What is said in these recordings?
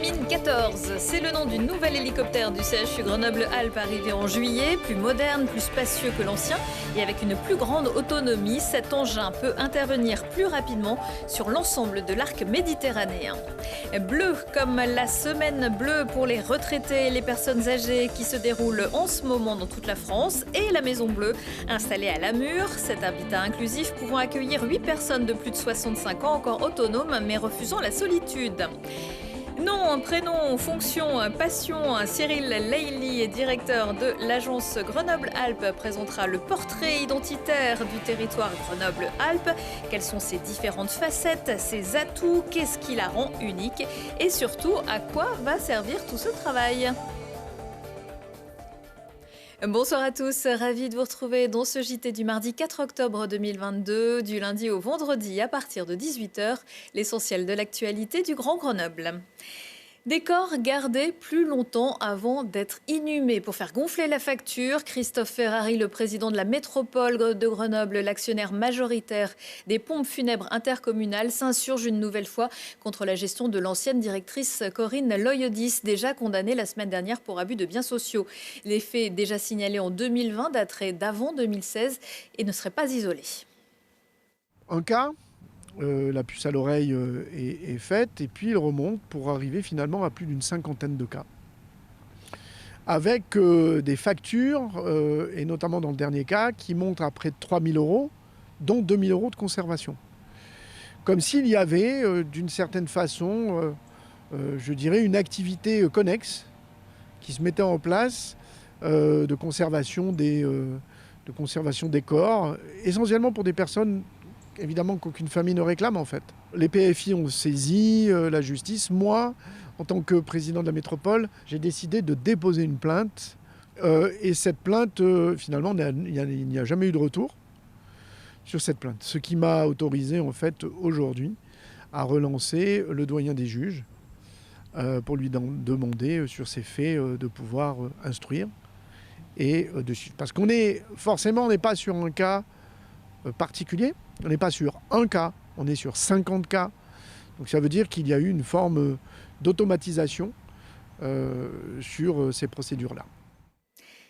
Vitamine 14, c'est le nom du nouvel hélicoptère du CHU Grenoble-Alpes arrivé en juillet, plus moderne, plus spacieux que l'ancien et avec une plus grande autonomie. Cet engin peut intervenir plus rapidement sur l'ensemble de l'arc méditerranéen. Bleu comme la semaine bleue pour les retraités et les personnes âgées qui se déroule en ce moment dans toute la France et la Maison Bleue installée à Lamure. Cet habitat inclusif pouvant accueillir 8 personnes de plus de 65 ans encore autonomes mais refusant la solitude. Nom, prénom, fonction, passion, Cyril Leili, directeur de l'agence Grenoble-Alpes, présentera le portrait identitaire du territoire Grenoble-Alpes. Quelles sont ses différentes facettes, ses atouts, qu'est-ce qui la rend unique et surtout à quoi va servir tout ce travail. Bonsoir à tous, ravi de vous retrouver dans ce JT du mardi 4 octobre 2022, du lundi au vendredi à partir de 18h, l'essentiel de l'actualité du Grand Grenoble. Des corps gardés plus longtemps avant d'être inhumés. Pour faire gonfler la facture, Christophe Ferrari, le président de la métropole de Grenoble, l'actionnaire majoritaire des pompes funèbres intercommunales, s'insurge une nouvelle fois contre la gestion de l'ancienne directrice Corinne Loyodis, déjà condamnée la semaine dernière pour abus de biens sociaux. Les faits déjà signalés en 2020 dateraient d'avant 2016 et ne seraient pas isolés. Un cas, la puce à l'oreille est faite et puis il remonte pour arriver finalement à plus d'une cinquantaine de cas. Avec des factures, et notamment dans le dernier cas, qui montent à près de 3 000 €, dont 2 000 € de conservation. Comme s'il y avait, d'une certaine façon, je dirais, une activité connexe qui se mettait en place de conservation des corps, essentiellement pour des personnes évidemment qu'aucune famille ne réclame en fait. Les PFI ont saisi la justice. Moi, en tant que président de la métropole, j'ai décidé de déposer une plainte. Et cette plainte, finalement, il n'y a jamais eu de retour sur cette plainte. Ce qui m'a autorisé en fait aujourd'hui à relancer le doyen des juges pour lui demander sur ces faits de pouvoir instruire. Et parce qu'on est forcément, on n'est pas sur un cas particulier. On n'est pas sur un cas, on est sur 50 cas. Donc ça veut dire qu'il y a eu une forme d'automatisation sur ces procédures-là.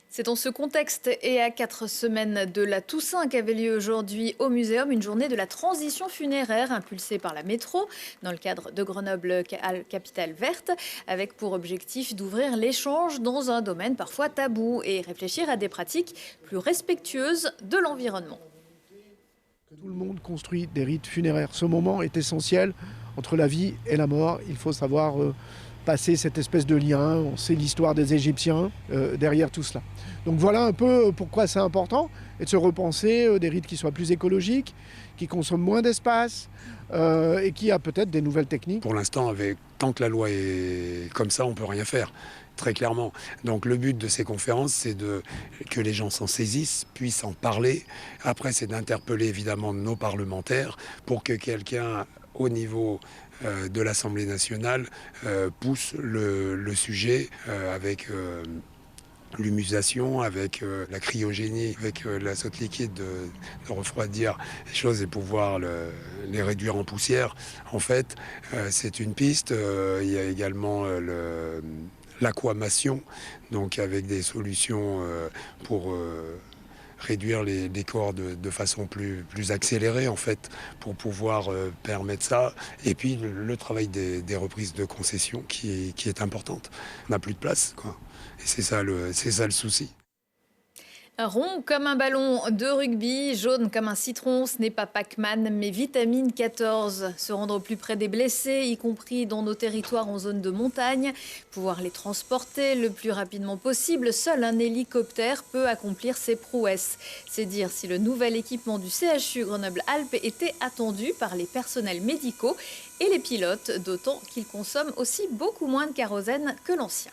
C'est dans ce contexte et à 4 semaines de la Toussaint qu'avait lieu aujourd'hui au Muséum une journée de la transition funéraire impulsée par la métro dans le cadre de Grenoble Capitale Verte, avec pour objectif d'ouvrir l'échange dans un domaine parfois tabou et réfléchir à des pratiques plus respectueuses de l'environnement. Tout le monde construit des rites funéraires. Ce moment est essentiel entre la vie et la mort. Il faut savoir passer cette espèce de lien. On sait l'histoire des Égyptiens derrière tout cela. Donc voilà un peu pourquoi c'est important et de se repenser des rites qui soient plus écologiques, qui consomment moins d'espace et qui a peut-être des nouvelles techniques. Pour l'instant, tant que la loi est comme ça, on ne peut rien faire. Très clairement. Donc le but de ces conférences, c'est que les gens s'en saisissent, puissent en parler. Après, c'est d'interpeller évidemment nos parlementaires pour que quelqu'un au niveau de l'Assemblée nationale pousse le sujet avec l'humusation, avec la cryogénie, avec l'azote liquide de refroidir les choses et pouvoir les réduire en poussière. En fait, c'est une piste. Il y a également l'aquamation, donc avec des solutions pour réduire les corps de façon plus accélérée en fait, pour pouvoir permettre ça. Et puis le travail des reprises de concession qui est importante. On n'a plus de place, quoi. Et c'est ça le souci. Rond comme un ballon de rugby, jaune comme un citron, ce n'est pas Pac-Man, mais vitamine 14. Se rendre au plus près des blessés, y compris dans nos territoires en zone de montagne, pouvoir les transporter le plus rapidement possible, seul un hélicoptère peut accomplir ses prouesses. C'est dire si le nouvel équipement du CHU Grenoble-Alpes était attendu par les personnels médicaux et les pilotes, d'autant qu'il consomme aussi beaucoup moins de kérosène que l'ancien.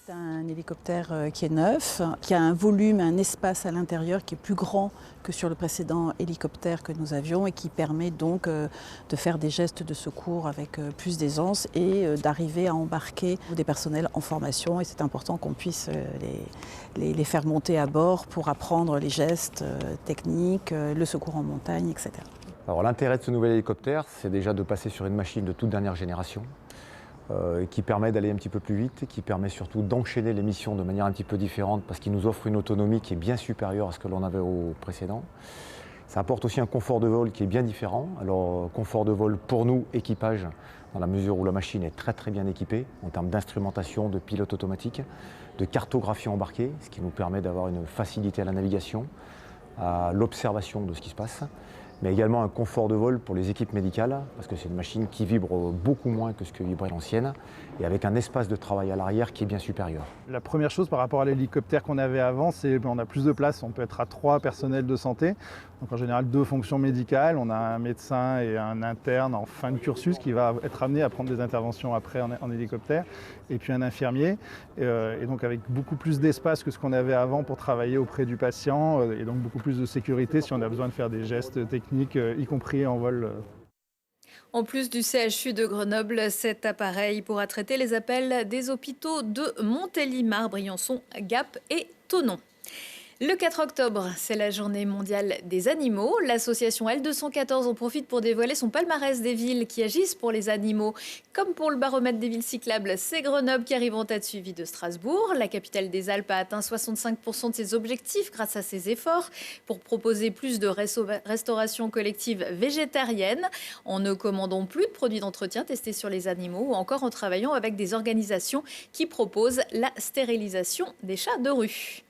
C'est un hélicoptère qui est neuf, qui a un volume, un espace à l'intérieur qui est plus grand que sur le précédent hélicoptère que nous avions et qui permet donc de faire des gestes de secours avec plus d'aisance et d'arriver à embarquer des personnels en formation. Et c'est important qu'on puisse les faire monter à bord pour apprendre les gestes techniques, le secours en montagne, etc. Alors l'intérêt de ce nouvel hélicoptère, c'est déjà de passer sur une machine de toute dernière génération. qui permet d'aller un petit peu plus vite, qui permet surtout d'enchaîner les missions de manière un petit peu différente parce qu'il nous offre une autonomie qui est bien supérieure à ce que l'on avait au précédent. Ça apporte aussi un confort de vol qui est bien différent. Alors, confort de vol pour nous, équipage, dans la mesure où la machine est très très bien équipée en termes d'instrumentation, de pilote automatique, de cartographie embarquée, ce qui nous permet d'avoir une facilité à la navigation, à l'observation de ce qui se passe, mais également un confort de vol pour les équipes médicales, parce que c'est une machine qui vibre beaucoup moins que ce que vibrait l'ancienne, et avec un espace de travail à l'arrière qui est bien supérieur. La première chose par rapport à l'hélicoptère qu'on avait avant, c'est qu'on a plus de place, on peut être à 3 personnels de santé. Donc en général 2 fonctions médicales, on a un médecin et un interne en fin de cursus qui va être amené à prendre des interventions après en hélicoptère, et puis un infirmier, et donc avec beaucoup plus d'espace que ce qu'on avait avant pour travailler auprès du patient, et donc beaucoup plus de sécurité si on a besoin de faire des gestes techniques, y compris en vol. En plus du CHU de Grenoble, cet appareil pourra traiter les appels des hôpitaux de Montélimar, Briançon, Gap et Thonon. Le 4 octobre, c'est la journée mondiale des animaux. L'association L214 en profite pour dévoiler son palmarès des villes qui agissent pour les animaux. Comme pour le baromètre des villes cyclables, c'est Grenoble qui arrive en tête, suivi de Strasbourg. La capitale des Alpes a atteint 65% de ses objectifs grâce à ses efforts pour proposer plus de restauration collective végétarienne, en ne commandant plus de produits d'entretien testés sur les animaux ou encore en travaillant avec des organisations qui proposent la stérilisation des chats de rue.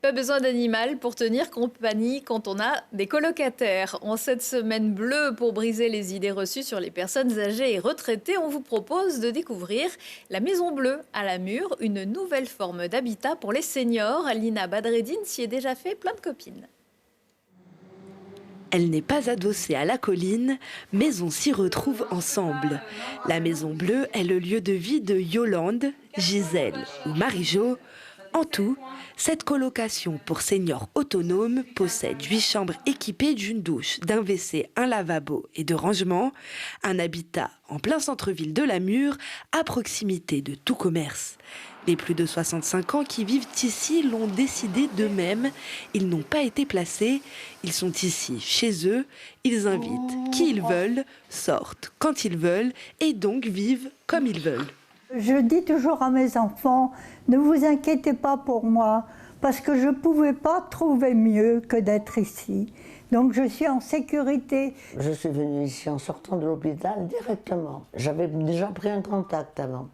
Pas besoin d'animal pour tenir compagnie quand on a des colocataires. En cette semaine bleue, pour briser les idées reçues sur les personnes âgées et retraitées, on vous propose de découvrir la Maison Bleue à la Mure, une nouvelle forme d'habitat pour les seniors. Lina Badreddine s'y est déjà fait plein de copines. Elle n'est pas adossée à la colline, mais on s'y retrouve ensemble. La Maison Bleue est le lieu de vie de Yolande, Gisèle ou Marie-Jo. En tout, cette colocation pour seniors autonomes possède 8 chambres équipées d'une douche, d'un WC, un lavabo et de rangement. Un habitat en plein centre-ville de la Mure, à proximité de tout commerce. Les plus de 65 ans qui vivent ici l'ont décidé d'eux-mêmes. Ils n'ont pas été placés. Ils sont ici, chez eux. Ils invitent qui ils veulent, sortent quand ils veulent et donc vivent comme ils veulent. Je dis toujours à mes enfants, ne vous inquiétez pas pour moi, parce que je ne pouvais pas trouver mieux que d'être ici. Donc je suis en sécurité. Je suis venue ici en sortant de l'hôpital directement. J'avais déjà pris un contact avant.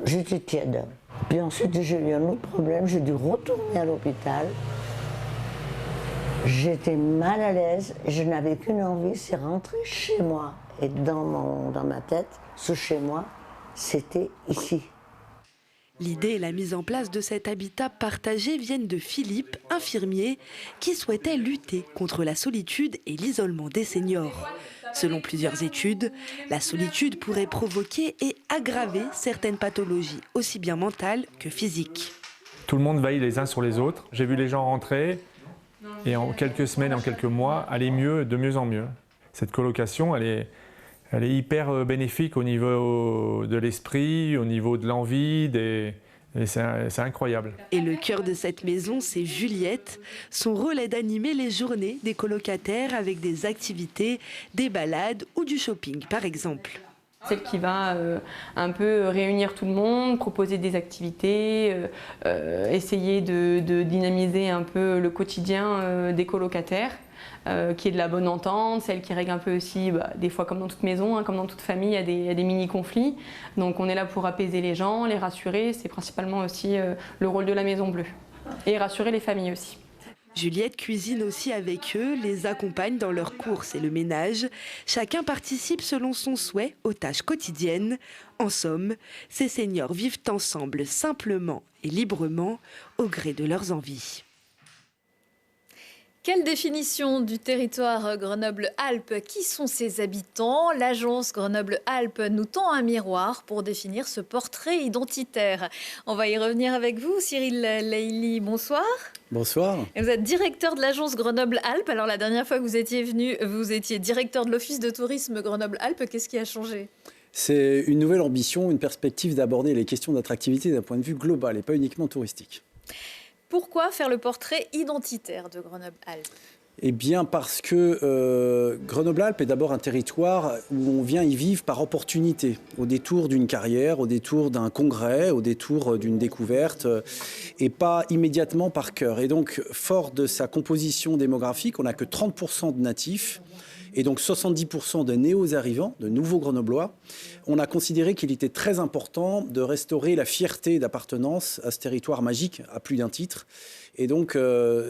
J'étais tiède. Puis ensuite j'ai eu un autre problème, j'ai dû retourner à l'hôpital. J'étais mal à l'aise, je n'avais qu'une envie, c'est rentrer chez moi. Et dans ma tête, ce chez moi, c'était ici. L'idée et la mise en place de cet habitat partagé viennent de Philippe, infirmier, qui souhaitait lutter contre la solitude et l'isolement des seniors. Selon plusieurs études, la solitude pourrait provoquer et aggraver certaines pathologies, aussi bien mentales que physiques. Tout le monde veille les uns sur les autres. J'ai vu les gens rentrer et en quelques semaines, en quelques mois, aller mieux, de mieux en mieux. Cette colocation, elle est hyper bénéfique au niveau de l'esprit, au niveau de l'envie, c'est incroyable. Et le cœur de cette maison, c'est Juliette. Son rôle est d'animer les journées des colocataires avec des activités, des balades ou du shopping, par exemple. Celle qui va un peu réunir tout le monde, proposer des activités, essayer de dynamiser un peu le quotidien des colocataires. Qui est de la bonne entente, celle qui règle un peu aussi, des fois comme dans toute maison, comme dans toute famille, il y a des mini-conflits. Donc on est là pour apaiser les gens, les rassurer, c'est principalement aussi le rôle de la Maison Bleue. Et rassurer les familles aussi. Juliette cuisine aussi avec eux, les accompagne dans leurs courses et le ménage. Chacun participe selon son souhait aux tâches quotidiennes. En somme, ces seniors vivent ensemble simplement et librement au gré de leurs envies. Quelle définition du territoire Grenoble-Alpes? Qui sont ses habitants? L'agence Grenoble-Alpes nous tend un miroir pour définir ce portrait identitaire. On va y revenir avec vous, Cyril Leili. Bonsoir. Bonsoir. Et vous êtes directeur de l'agence Grenoble-Alpes. Alors la dernière fois que vous étiez venu, vous étiez directeur de l'office de tourisme Grenoble-Alpes. Qu'est-ce qui a changé? C'est une nouvelle ambition, une perspective d'aborder les questions d'attractivité d'un point de vue global et pas uniquement touristique. Pourquoi faire le portrait identitaire de Grenoble-Alpes? Eh bien parce que Grenoble-Alpes est d'abord un territoire où on vient y vivre par opportunité, au détour d'une carrière, au détour d'un congrès, au détour d'une découverte, et pas immédiatement par cœur. Et donc, fort de sa composition démographique, on n'a que 30% de natifs, et donc 70% de néo-arrivants, de nouveaux Grenoblois. On a considéré qu'il était très important de restaurer la fierté d'appartenance à ce territoire magique, à plus d'un titre. Et donc,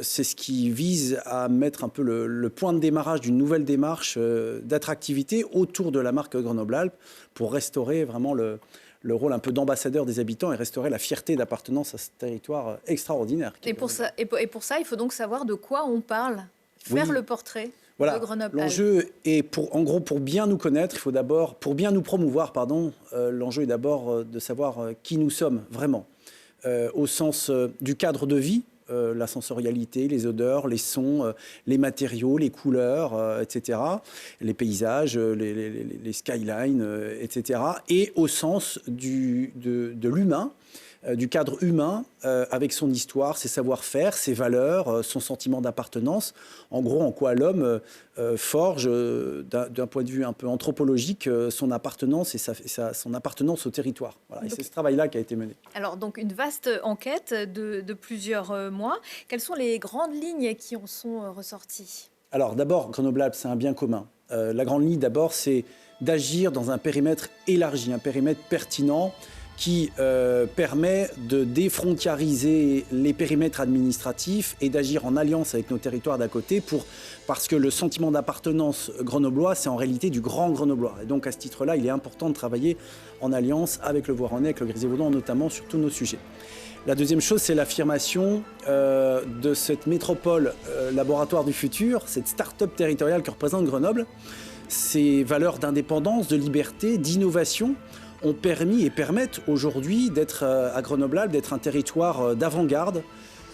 c'est ce qui vise à mettre un peu le point de démarrage d'une nouvelle démarche d'attractivité autour de la marque Grenoble-Alpes pour restaurer vraiment le rôle un peu d'ambassadeur des habitants et restaurer la fierté d'appartenance à ce territoire extraordinaire. Et pour ça, il faut donc savoir de quoi on parle, faire le portrait de Grenoble-Alpes. L'enjeu est, en gros, pour bien nous connaître, il faut d'abord, pour bien nous promouvoir, l'enjeu est d'abord de savoir qui nous sommes vraiment, au sens du cadre de vie, la sensorialité, les odeurs, les sons, les matériaux, les couleurs, etc., les paysages, les skylines, etc., et au sens de l'humain, du cadre humain, avec son histoire, ses savoir-faire, ses valeurs, son sentiment d'appartenance. En gros, en quoi l'homme forge, d'un point de vue un peu anthropologique, son appartenance et son appartenance au territoire. Voilà. Et c'est ce travail-là qui a été mené. Alors, donc, une vaste enquête de plusieurs mois. Quelles sont les grandes lignes qui en sont ressorties ? Alors, d'abord, Grenoble-Alpes, c'est un bien commun. La grande ligne, d'abord, c'est d'agir dans un périmètre élargi, un périmètre pertinent, qui permet de défrontiariser les périmètres administratifs et d'agir en alliance avec nos territoires d'à côté parce que le sentiment d'appartenance grenoblois, c'est en réalité du grand grenoblois. Et donc à ce titre-là, il est important de travailler en alliance avec le Voironnais, avec le Grisez-Vaudan notamment sur tous nos sujets. La deuxième chose, c'est l'affirmation de cette métropole laboratoire du futur, cette start-up territoriale que représente Grenoble. Ces valeurs d'indépendance, de liberté, d'innovation ont permis et permettent aujourd'hui d'être à Grenoble-Alpes, d'être un territoire d'avant-garde.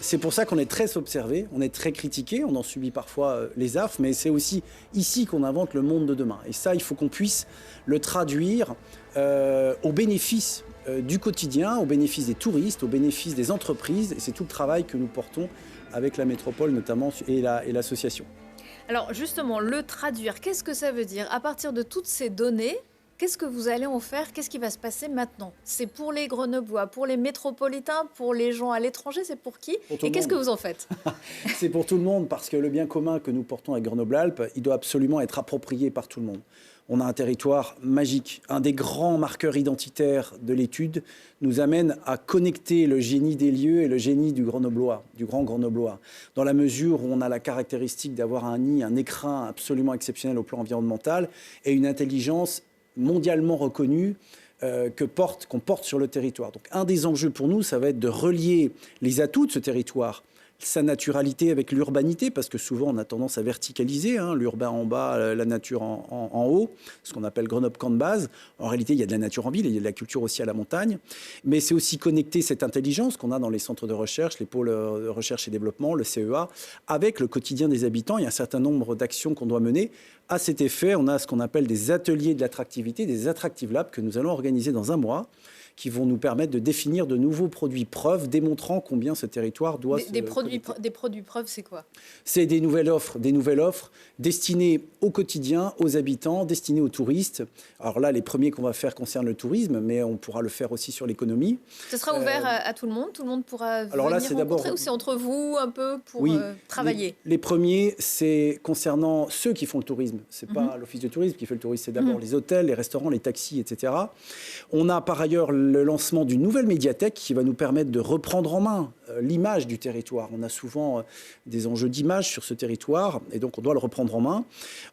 C'est pour ça qu'on est très observé, on est très critiqué, on en subit parfois les affres, mais c'est aussi ici qu'on invente le monde de demain. Et ça, il faut qu'on puisse le traduire au bénéfice du quotidien, au bénéfice des touristes, au bénéfice des entreprises. Et c'est tout le travail que nous portons avec la métropole notamment et l'association. Alors justement, le traduire, qu'est-ce que ça veut dire ? À partir de toutes ces données, qu'est-ce que vous allez en faire ? Qu'est-ce qui va se passer maintenant ? C'est pour les Grenoblois, pour les métropolitains, pour les gens à l'étranger, c'est pour qui ? Et qu'est-ce que vous en faites ? C'est pour tout le monde, parce que le bien commun que nous portons à Grenoble-Alpes, il doit absolument être approprié par tout le monde. On a un territoire magique. Un des grands marqueurs identitaires de l'étude nous amène à connecter le génie des lieux et le génie du Grenoblois, du grand Grenoblois, dans la mesure où on a la caractéristique d'avoir un nid, un écrin absolument exceptionnel au plan environnemental et une intelligence mondialement reconnue qu'on porte sur le territoire. Donc un des enjeux pour nous, ça va être de relier les atouts de ce territoire, sa naturalité avec l'urbanité, parce que souvent on a tendance à verticaliser, l'urbain en bas, la nature en haut, ce qu'on appelle Grenoble camp de base. En réalité, il y a de la nature en ville, et il y a de la culture aussi à la montagne. Mais c'est aussi connecter cette intelligence qu'on a dans les centres de recherche, les pôles de recherche et développement, le CEA, avec le quotidien des habitants. Il y a un certain nombre d'actions qu'on doit mener. À cet effet, on a ce qu'on appelle des ateliers de l'attractivité, des Attractive Labs que nous allons organiser dans un mois, qui vont nous permettre de définir de nouveaux produits preuves, démontrant combien ce territoire doit des produits preuves, c'est quoi ? C'est des nouvelles offres destinées au quotidien, aux habitants, destinées aux touristes. Alors là, les premiers qu'on va faire concernent le tourisme, mais on pourra le faire aussi sur l'économie. Ce sera ouvert à tout le monde ? Tout le monde pourra venir rencontrer, ou c'est entre vous un peu pour travailler ? Les premiers, c'est concernant ceux qui font le tourisme. C'est pas l'office de tourisme qui fait le tourisme, c'est d'abord les hôtels, les restaurants, les taxis, etc. On a par ailleurs le lancement d'une nouvelle médiathèque qui va nous permettre de reprendre en main l'image du territoire. On a souvent des enjeux d'image sur ce territoire et donc on doit le reprendre en main.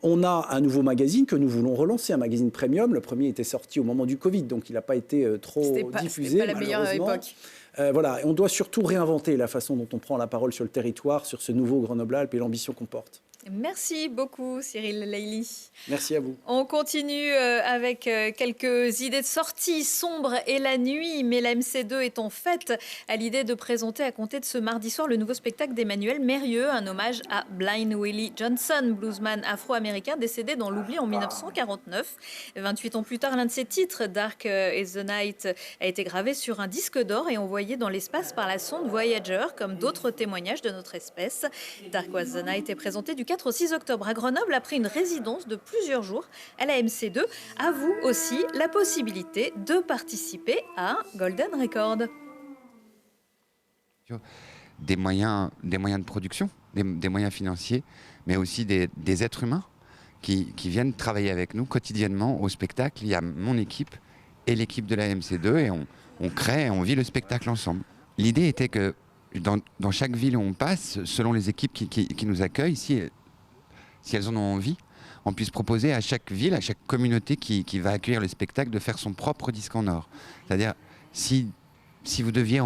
On a un nouveau magazine que nous voulons relancer, un magazine premium. Le premier était sorti au moment du Covid, donc il n'a pas été trop diffusé. C'était pas la meilleure époque. Voilà, et on doit surtout réinventer la façon dont on prend la parole sur le territoire, sur ce nouveau Grenoble-Alpes et l'ambition qu'on porte. Merci beaucoup Cyril Leili. Merci à vous. On continue avec quelques idées de sortie. Sombre et la nuit, mais la MC2 est en fête à l'idée de présenter à compter de ce mardi soir le nouveau spectacle d'Emmanuel Mérieux, un hommage à Blind Willie Johnson, bluesman afro-américain décédé dans l'oubli en 1949. 28 ans plus tard, l'un de ses titres, Dark as the Night, a été gravé sur un disque d'or et envoyé dans l'espace par la sonde Voyager, comme d'autres témoignages de notre espèce. Dark as the Night est présenté du 4 au 6 octobre à Grenoble après une résidence de plusieurs jours à la MC2. À vous aussi la possibilité de participer à un Golden Record. Des moyens de production, des moyens financiers, mais aussi des êtres humains qui viennent travailler avec nous quotidiennement au spectacle. Il y a mon équipe et l'équipe de la MC2 et on crée, on vit le spectacle ensemble. L'idée était que dans chaque ville où on passe, selon les équipes qui nous accueillent, si elles en ont envie, on puisse proposer à chaque ville, à chaque communauté qui va accueillir le spectacle de faire son propre disque en or. C'est-à-dire, si vous deviez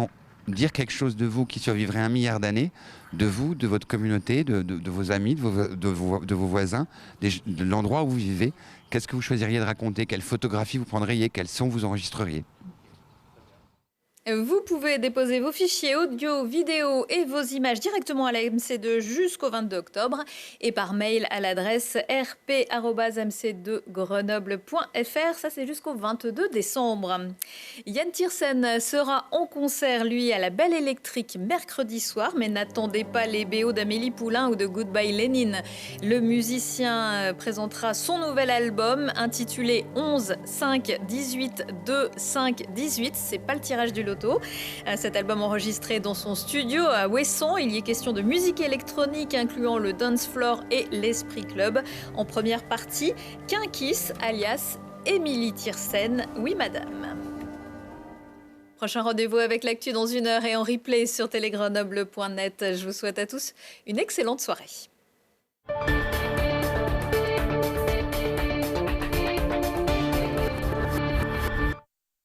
dire quelque chose de vous qui survivrait 1 milliard d'années, de vous, de votre communauté, de vos amis, de vos voisins, de l'endroit où vous vivez, qu'est-ce que vous choisiriez de raconter? Quelle photographie vous prendriez? Quels sons vous enregistreriez? Vous pouvez déposer vos fichiers audio, vidéo et vos images directement à la MC2 jusqu'au 22 octobre et par mail à l'adresse rp@mc2grenoble.fr. Ça, c'est jusqu'au 22 décembre. Yann Tiersen sera en concert, lui, à la Belle Électrique mercredi soir, mais n'attendez pas les BO d'Amélie Poulain ou de Goodbye Lénine. Le musicien présentera son nouvel album intitulé 11, 5, 18, 2, 5, 18. C'est pas le tirage du lot. Cet album enregistré dans son studio à Ouessant, il y est question de musique électronique incluant le dance floor et l'esprit club. En première partie, Kinkis alias Émilie Tiersen, oui madame. Prochain rendez-vous avec l'actu dans 1 heure et en replay sur télégrenoble.net. Je vous souhaite à tous une excellente soirée.